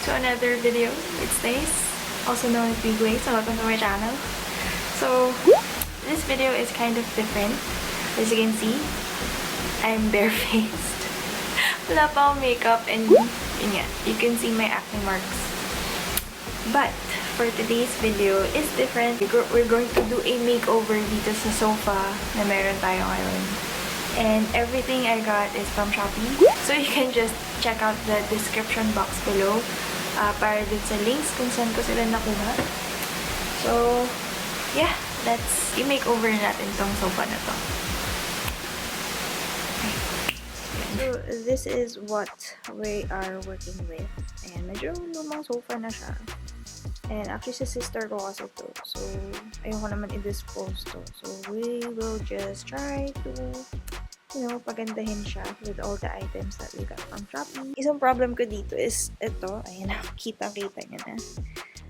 to another video. It's Days, also known as Big Way, so welcome to my channel. So, this video is kind of different. As you can see, I'm barefaced. Wala pa akong makeup and yun nga, you can see my acne marks. But, for today's video, it's different. We're going to do a makeover dito sa sofa na meron tayo ngayon. And everything I got is from Shopee. So you can just check out the description box below para dun sa links kung saan ko sila nakuha. So, yeah, let's i-makeover natin tong sofa na to. Okay. So, this is what we are working with. Ayan, medyo lumang sofa na siya. And actually, sa sister ko kasi to. So, ayoko naman i-dispose to. So, we will just try to pagandahin siya with all the items that we got from Shopee. Isang problem ko dito is ito. Ayan, kitang-kita niya na.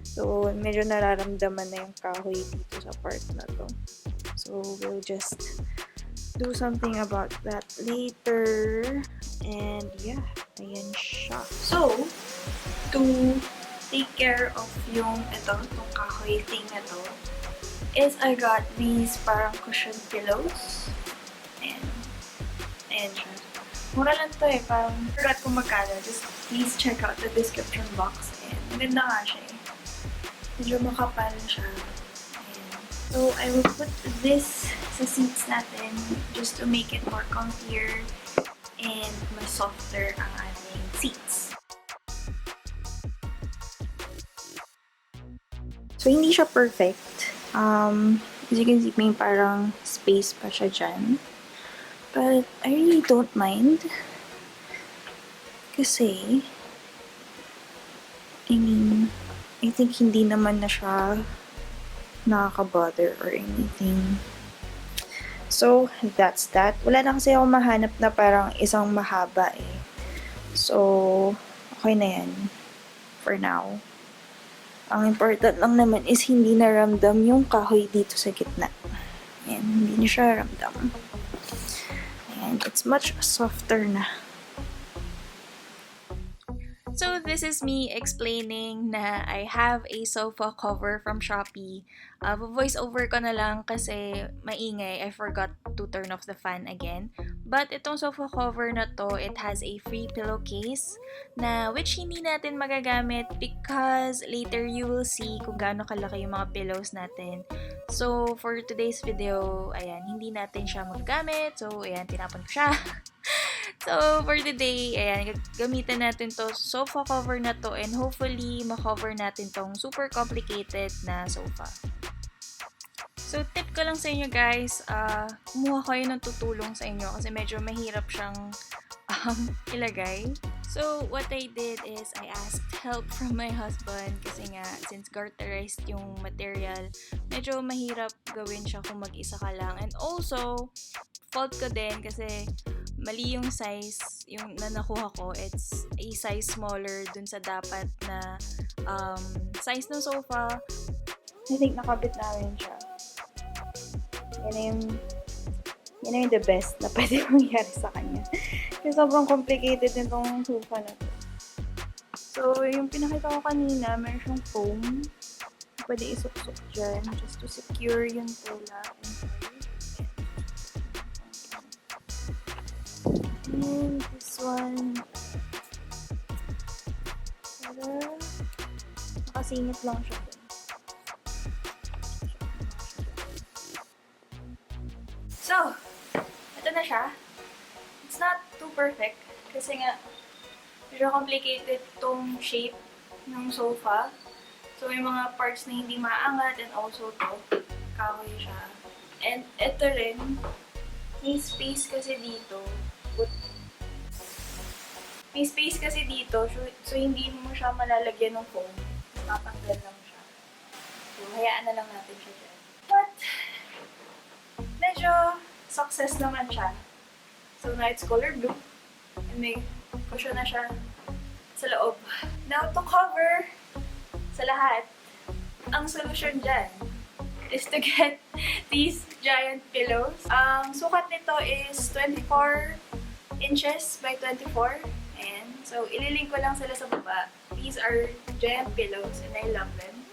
So, medyo nararamdaman na yung kahoy dito sa part na to. So, we'll just do something about that later. And, yeah. Ayan siya. So, to take care of yung itong kahoy thing na to, is I got these parang cushion pillows. Ayan siya. Mura lang to eh. Parang forgot kung magkano. Just please check out the description box. Ayan. Maganda nga siya eh. Medyo makapal siya. Ayan. So, I will put this sa seats natin just to make it more comfier and mas softer ang ating seats. So, hindi siya perfect. As you can see, may parang space pa siya dyan. But I really don't mind. Kasi, I think hindi naman na siya nakaka-bother or anything. So, that's that. Wala na kasi akong mahanap na parang isang mahaba eh. So, okay na yan. For now. Ang important lang naman is hindi naramdam yung kahoy dito sa gitna. Ayan, hindi niya siya ramdam. And it's much softer na. So this is me explaining na I have a sofa cover from Shopee. Voice over ko na lang kasi maingay. I forgot to turn off the fan again. But itong sofa cover na to, it has a free pillowcase na which hindi natin magagamit because later you will see kung gaano kalaki yung mga pillows natin. So for today's video, ayan, hindi natin siya magagamit. So ayan, tinapon ko siya. So, for today, ayan, gamitan natin to sofa cover na to and hopefully makover natin tong super complicated na sofa. So, tip ko lang sa inyo guys, kumuha kayo ng tutulong sa inyo kasi medyo mahirap siyang ilagay. So, what I did is I asked help from my husband kasi nga, since garterized yung material, medyo mahirap gawin siya kung mag-isa ka lang. And also, fault ko din kasi mali yung size, yung na nakuha ko, it's a size smaller dun sa dapat na size ng sofa. I think nakabit namin siya. Yan na yung the best na pwede mangyari sa kanya. Kasi sobrang complicated nitong sofa na to. So, yung pinakita ko kanina, meron siyang foam. Pwede isuk-suk dyan just to secure yung tela. And this one, nakasingit lang siya dun. So, ito na siya. It's not too perfect kasi nga medyo complicated tong shape ng sofa. So, may mga parts na hindi maangat and also to, kahoy siya. And ito rin, may space kasi dito. May space kasi dito, so hindi mo siya malalagyan ng foam. Tatanggal lang siya. So, hayaan na lang natin siya dyan. But, medyo success naman siya. So, now it's color blue. And may cushion na siya sa loob. Now, to cover sa lahat, ang solution dyan is to get these giant pillows. Ang sukat nito is 24 inches by 24. And So, ililink ko lang sila sa baba. These are giant pillows and I love them.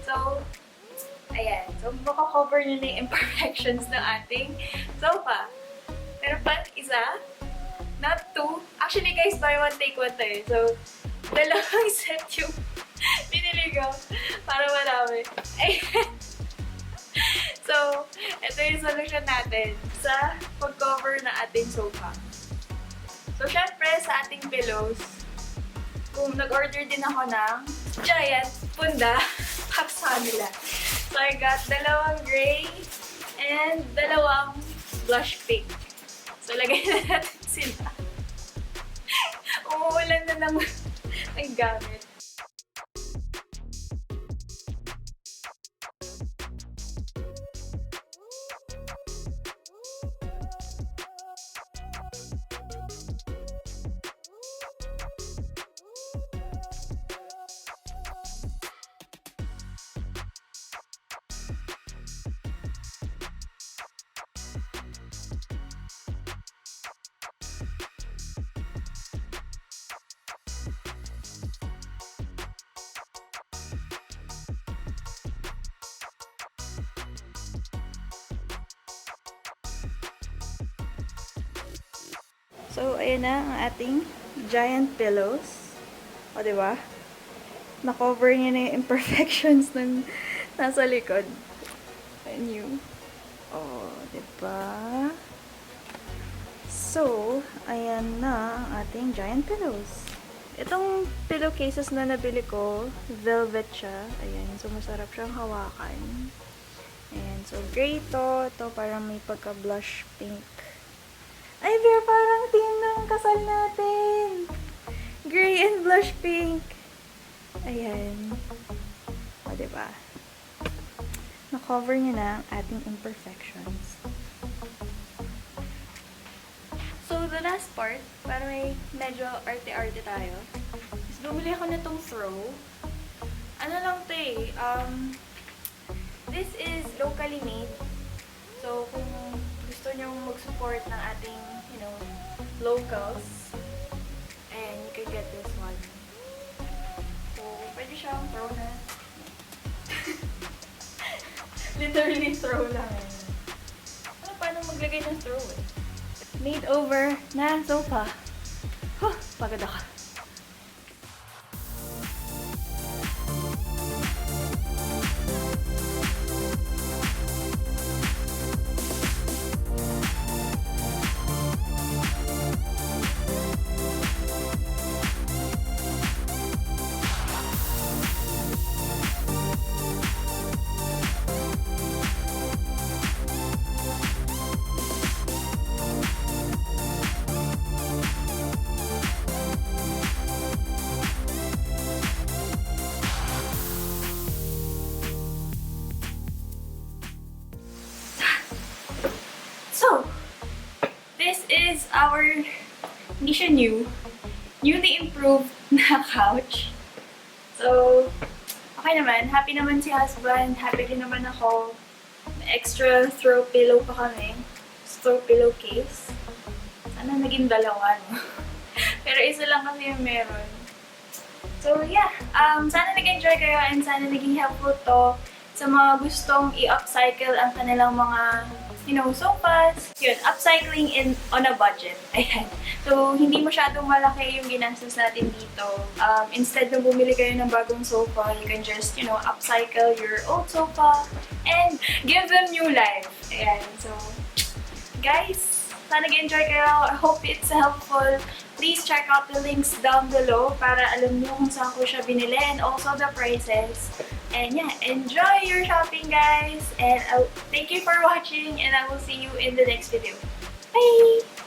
So, ayan. So, makakover nyo na yung imperfections ng ating sofa. Pero pa, isa, not two. Actually, guys, buy one, take one tayo. So, dalawang set yung binili ko para marami. Ayan. So, ito yung solution natin sa pag-cover na ating sofa. So, syempre, sa ating pillows, kung nag-order din ako ng giant punda para sa kanila. So, I got dalawang gray and dalawang blush pink. So, lagay na natin sila. Umuulan na naman ang gamit. So, ayan na ang ating giant pillows. O, diba? Na-cover niya na yung imperfections ng nasa likod. And you. O, diba? So, ayan na ang ating giant pillows. Itong pillowcases na nabili ko, velvet siya. Ayan, so masarap siyang hawakan. Ayan, so gray to. Ito parang may pagka-blush pink. Ay, Bear, parang theme ng kasal natin. Gray and blush pink. Ayan. O, diba? Na-cover niya na ang ating imperfections. So, the last part, para may medyo arte-arte tayo, is bumili ako nitong throw. Ano lang ito eh, this is locally made. So, kung gusto nyo mag-support ng ating, you know, locals, and you can get this one. So, pwede siyang throw na. Literally throw lang. Ano, paano maglagay ng throw eh? Made over na sofa. Huh, pagod ako. So, this is our, hindi siya newly improved na couch. So, okay naman. Happy naman si husband. Happy din naman ako. May extra throw pillow pa kami. Throw pillow case. Sana naging dalawa, no? Pero isa lang kasi yung meron. So, yeah. Sana nag-enjoy kayo and sana naging helpful to sa mga gustong i-upcycle ang kanilang mga, you know, sofas. Yun, upcycling on a budget. Ayan. So, hindi masyadong malaki yung ginastos natin dito. Instead na bumili kayo ng bagong sofa, you can just, you know, upcycle your old sofa and give them new life. Ayan. So, guys, sana nag-enjoy kayo. I hope it's helpful. Please check out the links down below para alam niyo kung saan ko siya binili and also the prices. And yeah, enjoy your shopping, guys. And thank you for watching and I will see you in the next video. Bye!